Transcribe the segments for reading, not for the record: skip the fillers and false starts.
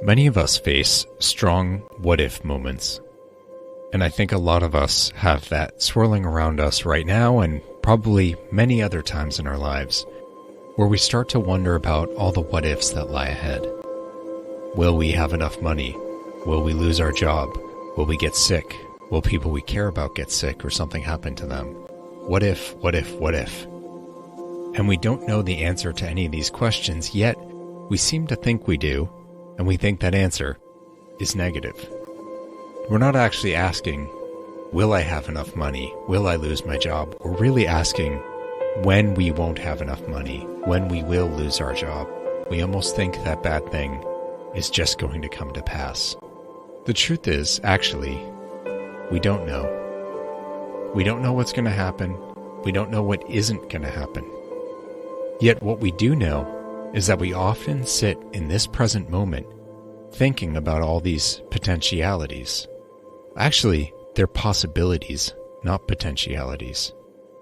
Many of us face strong what-if moments. And I think a lot of us have that swirling around us right now and probably many other times in our lives, where we start to wonder about all the what-ifs that lie ahead. Will we have enough money? Will we lose our job? Will we get sick? Will people we care about get sick or something happen to them? What if, what if, what if? And we don't know the answer to any of these questions, yet we seem to think we do, and we think that answer is negative. We're not actually asking, will I have enough money? Will I lose my job? We're really asking when we won't have enough money, when we will lose our job. We almost think that bad thing is just going to come to pass. The truth is, actually, we don't know. We don't know what's going to happen. We don't know what isn't going to happen. Yet what we do know is that we often sit in this present moment thinking about all these potentialities. Actually, they're possibilities, not potentialities.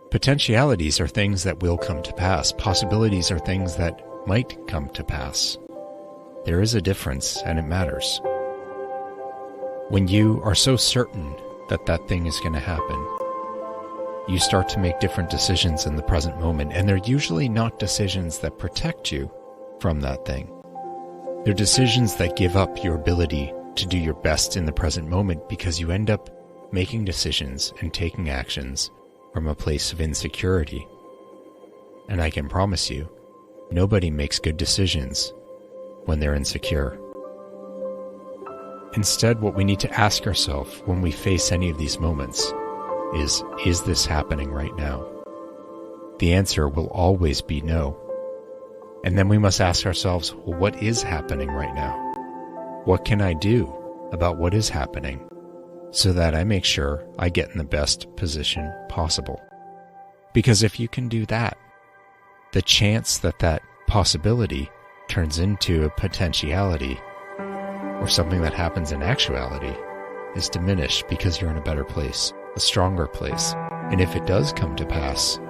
Potentialities are things that will come to pass. Possibilities are things that might come to pass. There is a difference, and it matters. When you are so certain that that thing is going to happen, you start to make different decisions in the present moment, and they're usually not decisions that protect you from that thing. They're decisions that give up your ability to do your best in the present moment because you end up making decisions and taking actions from a place of insecurity. And I can promise you, nobody makes good decisions when they're insecure. Instead, what we need to ask ourselves when we face any of these moments is this happening right now? The answer will always be no. And then we must ask ourselves, well, what is happening right now? What can I do about what is happening so that I make sure I get in the best position possible? Because if you can do that, the chance that that possibility turns into a potentiality or something that happens in actuality is diminished because you're in a better place, a stronger place. And if it does come to pass,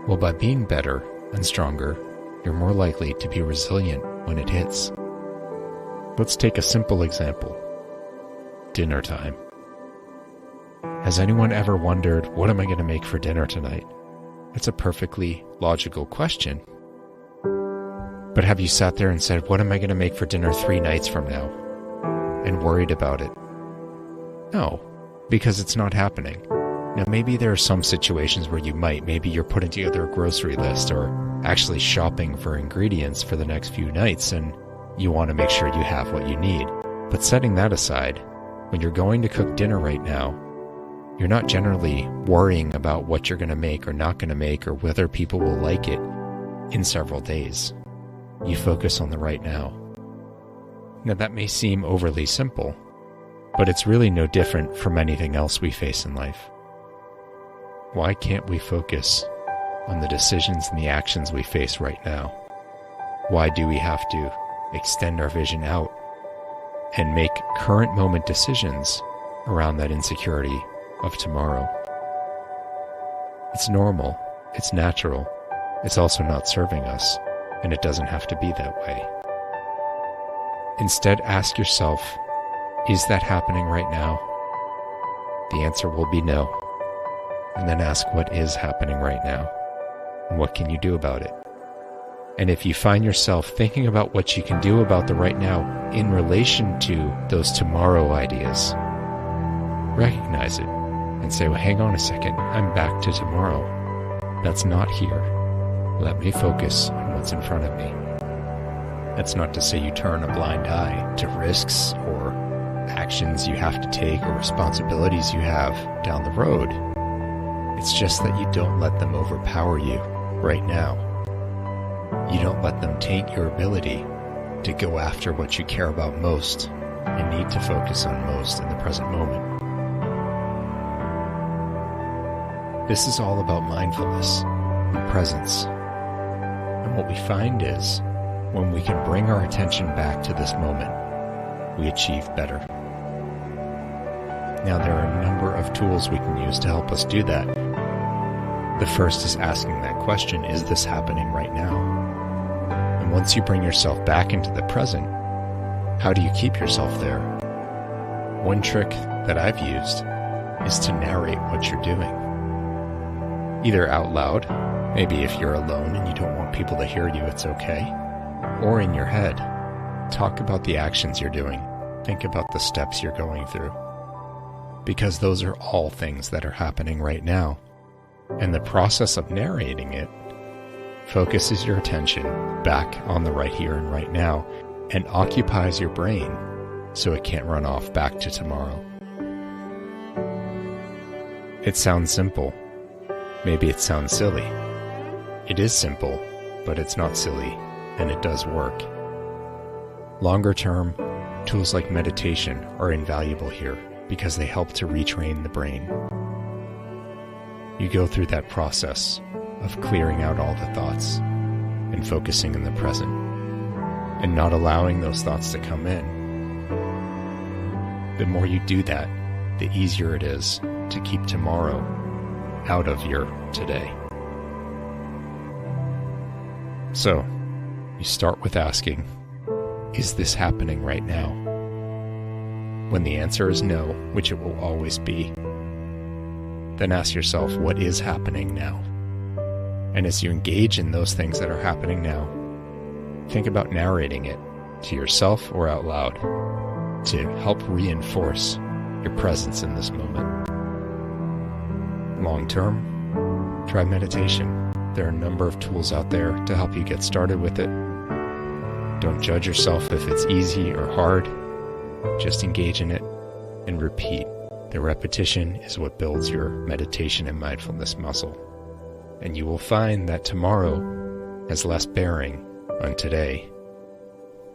well, by being better and stronger, you're more likely to be resilient when it hits. Let's take a simple example. Dinner time. Has anyone ever wondered, what am I going to make for dinner tonight? It's a perfectly logical question. But have you sat there and said, what am I going to make for dinner 3 nights from now? And worried about it? No, because it's not happening. Now, maybe there are some situations where you might. Maybe you're putting together a grocery list or actually shopping for ingredients for the next few nights and you want to make sure you have what you need. But setting that aside, when you're going to cook dinner right now, you're not generally worrying about what you're going to make or not going to make or whether people will like it in several days. You focus on the right now. Now, that may seem overly simple, but it's really no different from anything else we face in life. Why can't we focus on the decisions and the actions we face right now? Why do we have to extend our vision out and make current moment decisions around that insecurity of tomorrow? It's normal, it's natural, it's also not serving us, and it doesn't have to be that way. Instead, ask yourself, is that happening right now? The answer will be no. And then ask what is happening right now, and what can you do about it? And if you find yourself thinking about what you can do about the right now in relation to those tomorrow ideas, recognize it and say, well, hang on a second, I'm back to tomorrow. That's not here. Let me focus on what's in front of me. That's not to say you turn a blind eye to risks or actions you have to take or responsibilities you have down the road. It's just that you don't let them overpower you right now. You don't let them taint your ability to go after what you care about most and need to focus on most in the present moment. This is all about mindfulness and presence. And what we find is, when we can bring our attention back to this moment, we achieve better. Now, there are a number of tools we can use to help us do that. The first is asking that question, is this happening right now? And once you bring yourself back into the present, How do you keep yourself there? One trick that I've used is to narrate what you're doing. Either out loud, maybe if you're alone and you don't want people to hear you, it's okay. Or in your head, talk about the actions you're doing. Think about the steps you're going through. Because those are all things that are happening right now. And the process of narrating it focuses your attention back on the right here and right now and occupies your brain so it can't run off back to tomorrow. It sounds simple. Maybe it sounds silly. It is simple, but it's not silly, and it does work. Longer term, tools like meditation are invaluable here because they help to retrain the brain. You go through that process of clearing out all the thoughts and focusing in the present and not allowing those thoughts to come in. The more you do that, the easier it is to keep tomorrow out of your today. So, you start with asking, is this happening right now? When the answer is no, which it will always be, then ask yourself, what is happening now? And as you engage in those things that are happening now, think about narrating it to yourself or out loud to help reinforce your presence in this moment. Long term, try meditation. There are a number of tools out there to help you get started with it. Don't judge yourself if it's easy or hard. Just engage in it and repeat. The repetition is what builds your meditation and mindfulness muscle. And you will find that tomorrow has less bearing on today.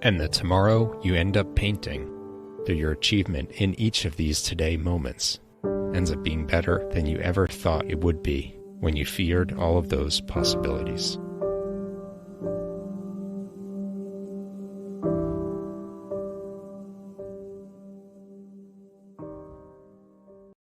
And the tomorrow you end up painting through your achievement in each of these today moments ends up being better than you ever thought it would be when you feared all of those possibilities.